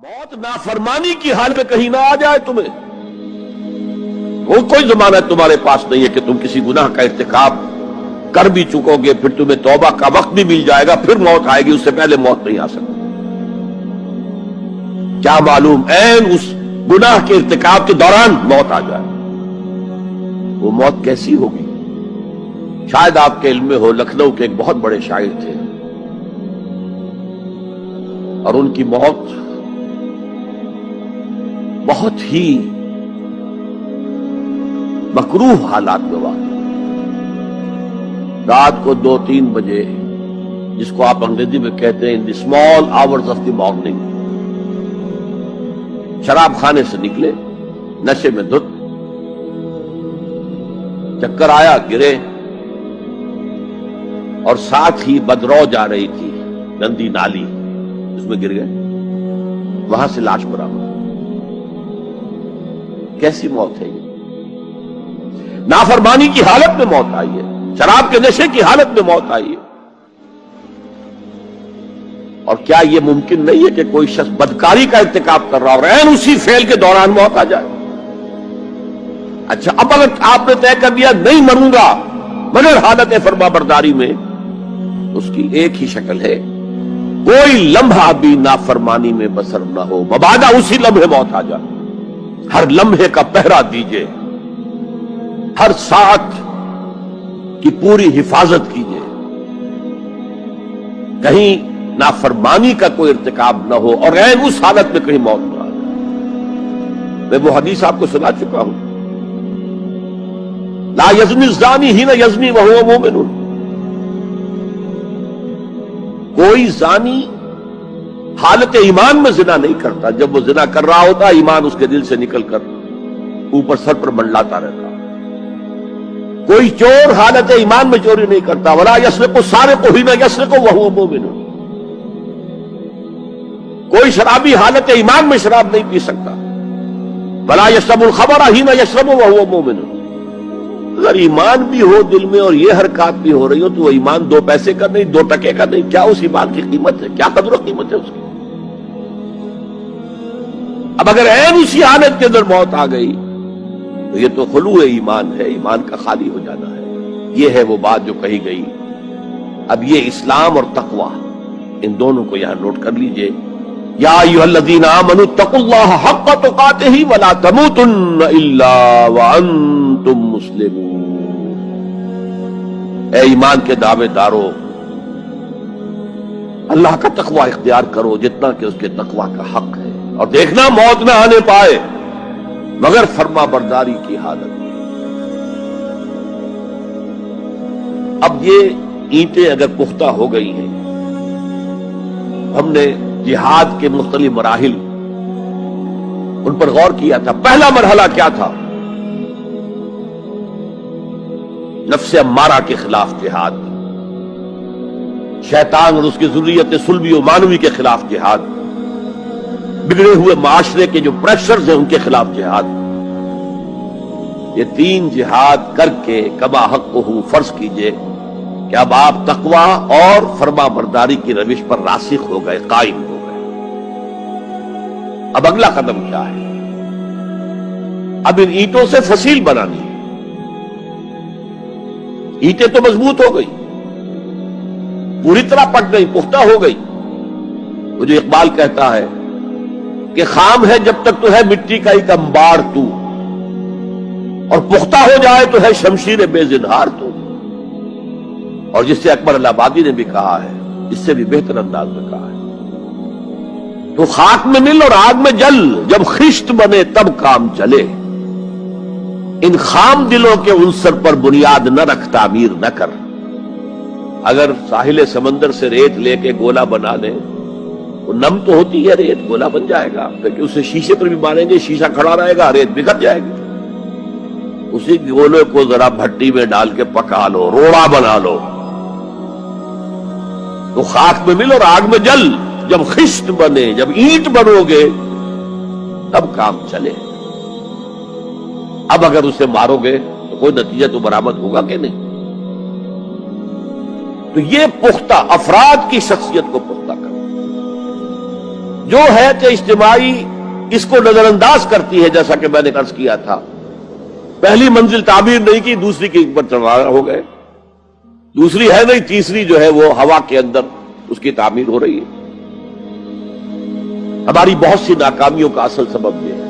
موت نافرمانی کی حال میں کہیں نہ آ جائے تمہیں. وہ کوئی ضمانت تمہارے پاس نہیں ہے کہ تم کسی گناہ کا ارتکاب کر بھی چکو گے, پھر تمہیں توبہ کا وقت بھی مل جائے گا, پھر موت آئے گی, اس سے پہلے موت نہیں آ سکتی. کیا معلوم عین اس گناہ کے ارتکاب کے دوران موت آ جائے. وہ موت کیسی ہوگی؟ شاید آپ کے علم میں ہو, لکھنؤ کے ایک بہت بڑے شاعر تھے اور ان کی موت بہت ہی مکروہ حالات میں واقع. رات کو 2-3 بجے, جس کو آپ انگریزی میں کہتے ہیں in the small hours of the morning, شراب خانے سے نکلے, نشے میں دھت, چکر آیا, گرے, اور ساتھ ہی بدرو جا رہی تھی گندی نالی, اس میں گر گئے, وہاں سے لاش برآمد. کیسی موت ہے یہ؟ نافرمانی کی حالت میں موت آئی ہے, شراب کے نشے کی حالت میں موت آئی ہے. اور کیا یہ ممکن نہیں ہے کہ کوئی شخص بدکاری کا ارتکاب کر رہا اور عین اسی فعل کے دوران موت آ جائے؟ اچھا, اب اگر آپ نے طے کر دیا نہیں مروں گا مگر حالت فرما برداری میں, اس کی ایک ہی شکل ہے, کوئی لمحہ بھی نافرمانی میں بسر نہ ہو, مبادا اسی لمحے موت آ جائے. ہر لمحے کا پہرا دیجئے, ہر ساتھ کی پوری حفاظت کیجئے, کہیں نافرمانی کا کوئی ارتکاب نہ ہو اور عین اس حالت میں کہیں موت نہ آ جائے. میں وہ حدیث آپ کو سنا چکا ہوں, لا یزنی الزانی حین یزنی وہو مومن. کوئی زانی حالت ایمان میں زنا نہیں کرتا, جب وہ زنا کر رہا ہوتا ایمان اس کے دل سے نکل کر اوپر سر پر منڈلاتا رہتا. کوئی چور حالت ایمان میں چوری نہیں کرتا, ولا یسرق السارق حین یسرق وہو مومن. کوئی شرابی حالت ایمان میں شراب نہیں پی سکتا, ولا یشرب الخمر حین یشرب وہو مومن. اگر ایمان بھی ہو دل میں اور یہ حرکات بھی ہو رہی ہو تو وہ ایمان 2 پیسے کا نہیں, 2 ٹکے کا نہیں. کیا اس ایمان کی قیمت ہے؟ کیا قدر و قیمت ہے اس کی؟ اب اگر عین اسی حالت کے اندر موت آ گئی تو یہ تو خلوع ایمان ہے, ایمان کا خالی ہو جانا ہے. یہ ہے وہ بات جو کہی گئی. اب یہ اسلام اور تقوی, ان دونوں کو یہاں نوٹ کر لیجئے. یا ایھا الذین آمنوا اتقوا اللہ حق تقاتہ ولا تموتن الا وانتم مسلمون. اے ایمان کے دعوے دارو, اللہ کا تقوی اختیار کرو جتنا کہ اس کے تقوی کا حق ہے, اور دیکھنا موت نہ آنے پائے مگر فرما برداری کی حالت. اب یہ اینٹیں اگر پختہ ہو گئی ہیں, ہم نے جہاد کے مختلف مراحل ان پر غور کیا تھا. پہلا مرحلہ کیا تھا؟ نفس امارہ کے خلاف جہاد, شیطان اور اس کی ذریت سلبی و مانوی کے خلاف جہاد, بگڑے ہوئے معاشرے کے جو پریشرز ہیں ان کے خلاف جہاد. یہ 3 جہاد کر کے کما حقہ فرض کیجئے کہ اب آپ تقوی اور فرما برداری کی روش پر راسخ ہو گئے, قائم ہو گئے. اب اگلا قدم کیا ہے؟ اب ان اینٹوں سے فصیل بنانی ہے. اینٹیں تو مضبوط ہو گئی, پوری طرح پک گئی, پختہ ہو گئی. وہ جو اقبال کہتا ہے کہ خام ہے جب تک تو ہے مٹی کا ایک انبار تو, اور پختہ ہو جائے تو ہے شمشیر بے زنہار تو. اور جس سے اکبر اللہ آبادی نے بھی کہا ہے, اس سے بھی بہتر انداز میں کہا ہے, تو خاک میں مل اور آگ میں جل, جب خشت بنے تب کام چلے. ان خام دلوں کے عنصر پر بنیاد نہ رکھ, تعمیر نہ کر. اگر ساحل سمندر سے ریت لے کے گولا بنا لیں, وہ نم تو ہوتی ہے ریت, گولا بن جائے گا, کیونکہ اسے شیشے پر بھی ماریں گے, شیشہ کھڑا رہے گا, ریت بکھر جائے گی. اسی گولے کو ذرا بھٹی میں ڈال کے پکا لو, روڑا بنا لو, تو خاک میں مل اور آگ میں جل, جب خشت بنے, جب اینٹ بنو گے تب کام چلے. اب اگر اسے مارو گے تو کوئی نتیجہ تو برآمد ہوگا کہ نہیں. تو یہ پختہ افراد کی شخصیت کو پختہ کرنا. جو حیات اجتماعی اس کو نظر انداز کرتی ہے، جیسا کہ میں نے عرض کیا تھا، پہلی منزل تعمیر نہیں کی، دوسری کے اوپر چڑھا ہو گئے، دوسری ہے نہیں، تیسری جو ہے وہ ہوا کے اندر اس کی تعمیر ہو رہی ہے۔ ہماری بہت سی ناکامیوں کا اصل سبب یہ ہے۔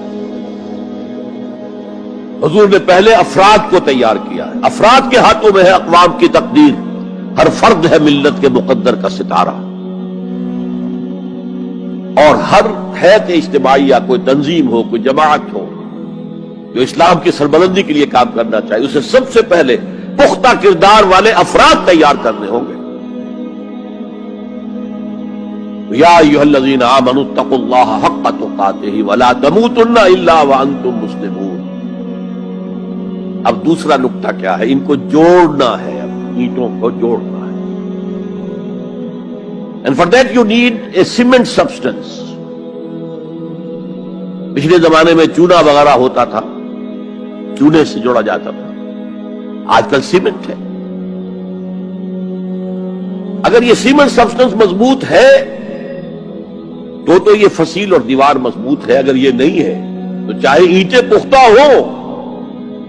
حضور نے پہلے افراد کو تیار کیا ہے، افراد کے ہاتھوں میں ہے اقوام کی تقدیر، ہر فرد ہے ملت کے مقدر کا ستارہ، اور ہر حیات اجتماعی یا کوئی تنظیم ہو، کوئی جماعت ہو جو اسلام کی سربلندی کے لیے کام کرنا چاہیے، اسے سب سے پہلے پختہ کردار والے افراد تیار کرنے ہوں گے۔ یا ایھا الذین آمنوا اتقوا اللہ حق تقاتہ ولا تموتن الا وانتم مسلمون۔ اب دوسرا نقطہ کیا ہے؟ ان کو جوڑنا ہے، اب اینٹوں کو جوڑنا ہے۔ And for that you need a cement substance۔ پچھلے زمانے میں چونا وغیرہ ہوتا تھا، چونے سے جوڑا جاتا تھا، آج کل سیمنٹ ہے۔ اگر یہ سیمنٹ سبسٹنس مضبوط ہے تو یہ فصیل اور دیوار مضبوط ہے، اگر یہ نہیں ہے تو چاہے اینٹیں پختہ ہو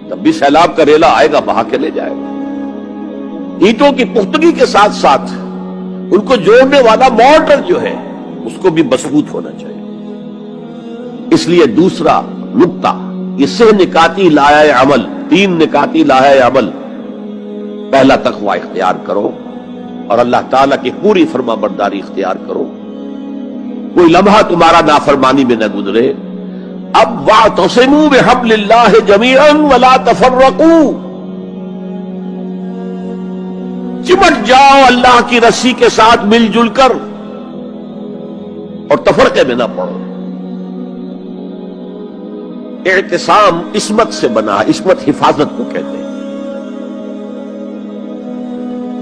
تب بھی سیلاب کا ریلا آئے گا، بہا کے لے جائے گا۔ اینٹوں کی پختگی کے ساتھ ساتھ ان کو جوڑنے والا مورٹر جو ہے اس کو بھی مضبوط ہونا چاہیے۔ اس لیے دوسرا نقطہ، یہ سہ نکاتی لائحہ عمل، 3 نکاتی لائحہ عمل۔ پہلا تقوی اختیار کرو اور اللہ تعالیٰ کی پوری فرما برداری اختیار کرو، کوئی لمحہ تمہارا نافرمانی میں نہ گزرے۔ اب واعتصموا بحبل اللہ جمیعا ولا تفرقوا، چمٹ جاؤ اللہ کی رسی کے ساتھ مل جل کر اور تفرقے میں نہ پڑو۔ اعتصام عصمت سے بنا، عصمت حفاظت کو کہتے ہیں۔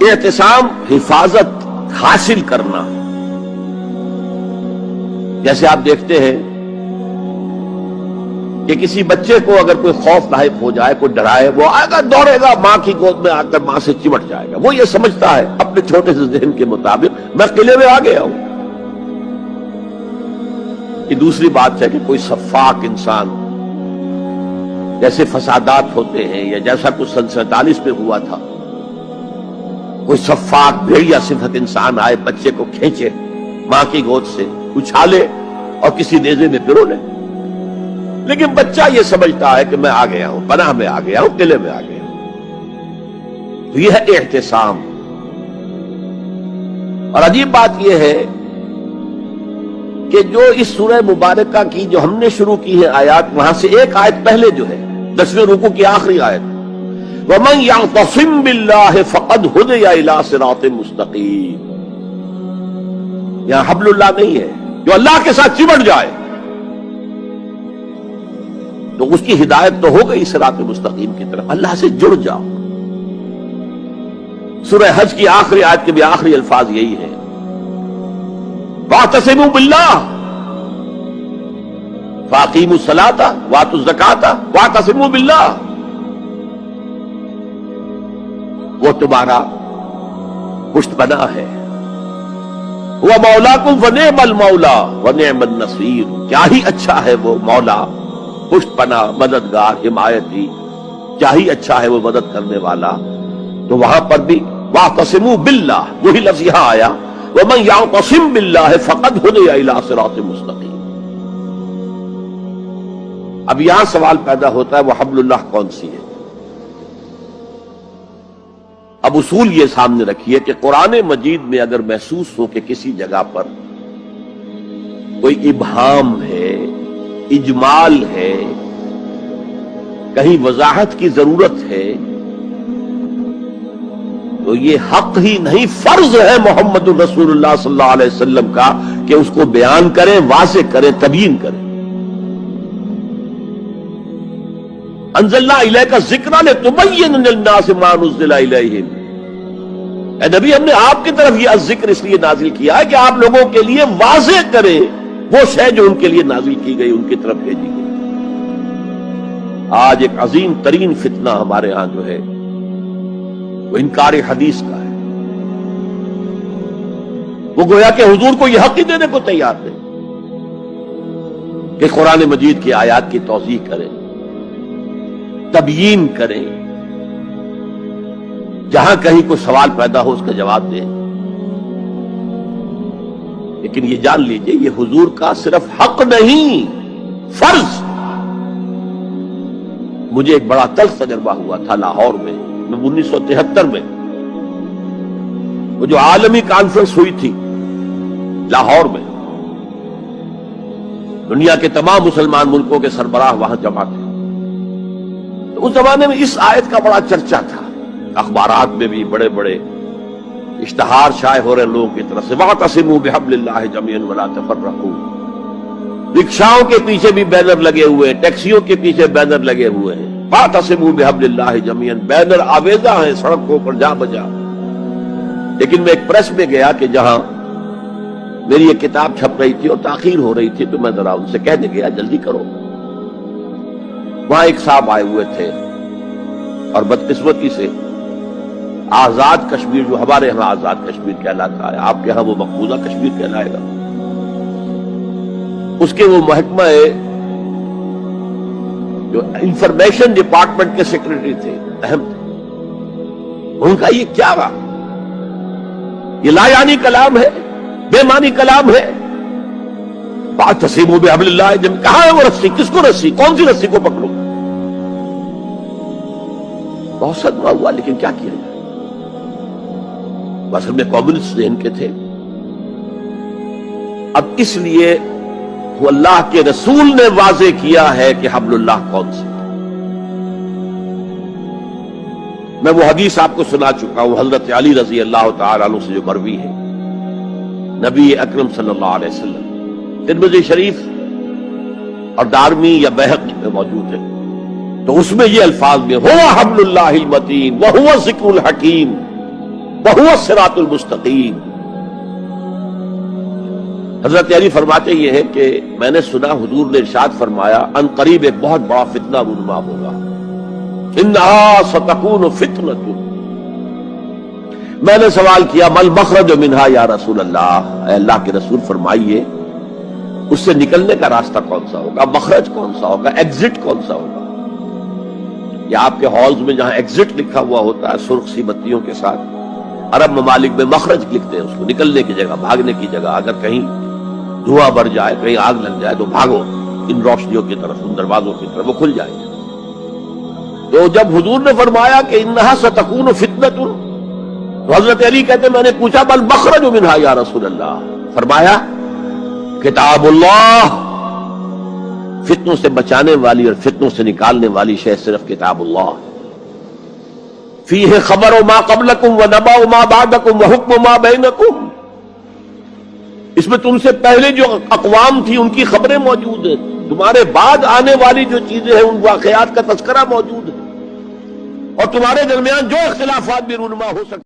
اعتصام حفاظت حاصل کرنا، جیسے آپ دیکھتے ہیں کہ کسی بچے کو اگر کوئی خوف لاحق ہو جائے، کوئی ڈرائے، وہ آئے گا، دوڑے گا ماں کی گود میں آ کر ماں سے چمٹ جائے گا۔ وہ یہ سمجھتا ہے اپنے چھوٹے سے ذہن کے مطابق میں قلعے میں آ گیا ہوں۔ یہ دوسری بات ہے کہ کوئی سفاک انسان، جیسے فسادات ہوتے ہیں یا جیسا کچھ سن 47 میں ہوا تھا، کوئی سفاک بھیڑیا صفت انسان آئے، بچے کو کھینچے ماں کی گود سے، اچھالے اور کسی نیزے میں پرو لے۔ لیکن بچہ یہ سمجھتا ہے کہ میں آ گیا ہوں، پناہ میں آ گیا ہوں، قلعے میں آ گیا ہوں۔ تو یہ ہے اعتصام۔ اور عجیب بات یہ ہے کہ جو اس سورہ مبارکہ کی جو ہم نے شروع کی ہے آیات، وہاں سے ایک آیت پہلے جو ہے 10ویں رکوع کی آخری آیت، وَمَن يَعْتَصِم بِاللَّهِ فَقَدْ هُدِيَ إِلَىٰ صِرَاطٍ مُسْتَقِيمٍ۔ یہاں حبل اللہ نہیں ہے، جو اللہ کے ساتھ چمٹ جائے تو اس کی ہدایت تو ہو گئی صراط مستقیم کی طرف، اللہ سے جڑ جاؤ۔ سورہ حج کی آخری آیت کے بھی آخری الفاظ یہی ہیں، وَاعْتَصِمُوا بِاللَّهِ فَأَقِیمُوا الصَّلَاةَ وَآتُوا الزَّکَاةَ وَاعْتَصِمُوا بِاللَّهِ۔ وہ تمہارا پشت پناہ ہے، وہ مولاکم فنعم المولا ونعم النصیر، کیا ہی اچھا ہے وہ مولا، پشت پناہ، مددگار، حمایتی، کیا ہی اچھا ہے وہ مدد کرنے والا۔ تو وہاں پر بھی واعتصموا باللہ، وہی لفظ یہاں آیا، ومن یعتصم باللہ فقد ہدی الی صراط مستقیم۔ اب یہاں سوال پیدا ہوتا ہے وہ حبل اللہ کون سی ہے؟ اب اصول یہ سامنے رکھیے کہ قرآن مجید میں اگر محسوس ہو کہ کسی جگہ پر کوئی ابہام ہے، اجمال ہے، کہیں وضاحت کی ضرورت ہے، تو یہ حق ہی نہیں فرض ہے محمد الرسول اللہ صلی اللہ علیہ وسلم کا کہ اس کو بیان کریں، واضح کریں، تبیین کریں۔ انزلنا الیک الذکر لتبین للناس ما نزل الیہم۔ اے نبی، ہم نے آپ کی طرف یہ الذکر اس لیے نازل کیا ہے کہ آپ لوگوں کے لیے واضح کریں وہ شے جو ان کے لیے نازل کی گئی، ان کی طرف بھیجی گئی۔ آج ایک عظیم ترین فتنہ ہمارے ہاں جو ہے وہ انکار حدیث کا ہے۔ وہ گویا کہ حضور کو یہ حق ہی دینے کو تیار نہیں۔ کہ قرآن مجید کی آیات کی توضیح کریں، تبیین کریں، جہاں کہیں کوئی سوال پیدا ہو اس کا جواب دیں. لیکن یہ جان لیجئے یہ حضور کا صرف حق نہیں، فرض. مجھے ایک بڑا تلخ تجربہ ہوا تھا لاہور میں 1973 میں، وہ جو عالمی کانفرنس ہوئی تھی لاہور میں، دنیا کے تمام مسلمان ملکوں کے سربراہ وہاں جمع تھے. تو اس زمانے میں اس آیت کا بڑا چرچا تھا، اخبارات میں بھی بڑے بڑے اشتہار شائع ہو رہے لوگوں کی طرف سے، وَاعْتَصِمُوا بِحَبْلِ اللَّهِ جَمِيعًا وَلَا تَفَرَّقُوا. رکشاؤں کے پیچھے بھی بینر لگے ہوئے ہیں، ٹیکسیوں کے پیچھے بینر لگے ہوئے ہیں، وَاعْتَصِمُوا بِحَبْلِ اللَّهِ جَمِيعًا، بینر آویزاں ہیں سڑکوں پر جا بجا. لیکن میں ایک پریس میں گیا کہ جہاں میری ایک کتاب چھپ رہی تھی اور تاخیر ہو رہی تھی، تو میں ذرا ان سے کہنے گیا جلدی کرو. وہاں ایک صاحب آئے ہوئے تھے اور بدقسمتی سے آزاد کشمیر، جو ہمارے ہاں آزاد کشمیر کہلاتا ہے، آپ کے ہاں وہ مقبوضہ کشمیر کہلائے گا، اس کے وہ محکمہ جو انفارمیشن ڈپارٹمنٹ کے سیکرٹری تھے، اہم تھے. ان کا یہ کیا رہا؟ یہ لا یعنی کلام ہے، بے معنی کلام ہے. وَاعْتَصِمُوا بِحَبْلِ اللَّهِ جَمِيعًا، کہاں ہے وہ رسی؟ کس کو رسی؟ کون سی رسی کو پکڑو؟ بہت صدمہ ہوا، لیکن کیا کیا جائے؟ اصل میں کمیونسٹ ذہن کے تھے. اب اس لیے وہ اللہ کے رسول نے واضح کیا ہے کہ حبل اللہ کون سی. میں وہ حدیث آپ کو سنا چکا ہوں، حضرت علی رضی اللہ تعالی عنہ سے جو مروی ہے، نبی اکرم صلی اللہ علیہ وسلم، ترمذی شریف اور دارمی یا بیہقی میں موجود ہے. تو اس میں یہ الفاظ میں هو حبل اللہ المتین وهو الذکر الحکیم وهو الصراط المستقیم. حضرت علی فرماتے یہ ہے کہ میں نے سنا حضور نے ارشاد فرمایا ان قریب ایک بہت بڑا فتنہ رونما ہوگا، انہا ستکون فتنۃ. میں نے سوال کیا مل مخرج منہا یا رسول اللہ، اے اللہ کے رسول فرمائیے اس سے نکلنے کا راستہ کون سا ہوگا، مخرج کون سا ہوگا، ایگزٹ کون سا ہوگا. یا آپ کے ہالز میں جہاں ایگزٹ لکھا ہوا ہوتا ہے سرخ سی بتیوں کے ساتھ، عرب ممالک میں مخرج لکھتے ہیں اس کو، نکلنے کی جگہ، بھاگنے کی جگہ. اگر کہیں دھواں بڑھ جائے، کہیں آگ لگ جائے تو بھاگو ان روشنیوں کی طرف، ان دروازوں کی طرف، وہ کھل جائیں گے. تو جب حضور نے فرمایا کہ انہا ستکون فتنۃ، تو حضرت علی کہتے میں نے پوچھا بل مخرج منہا یا رسول اللہ، فرمایا کتاب اللہ، فتنوں سے بچانے والی اور فتنوں سے نکالنے والی شے صرف کتاب اللہ. فیہ خبر ما قبلکم ونبأ ما بعدکم وحکم ما بینکم، اس میں تم سے پہلے جو اقوام تھی ان کی خبریں موجود ہیں، تمہارے بعد آنے والی جو چیزیں ہیں ان واقعات کا تذکرہ موجود ہے، اور تمہارے درمیان جو اختلافات بھی رونما ہو سکتے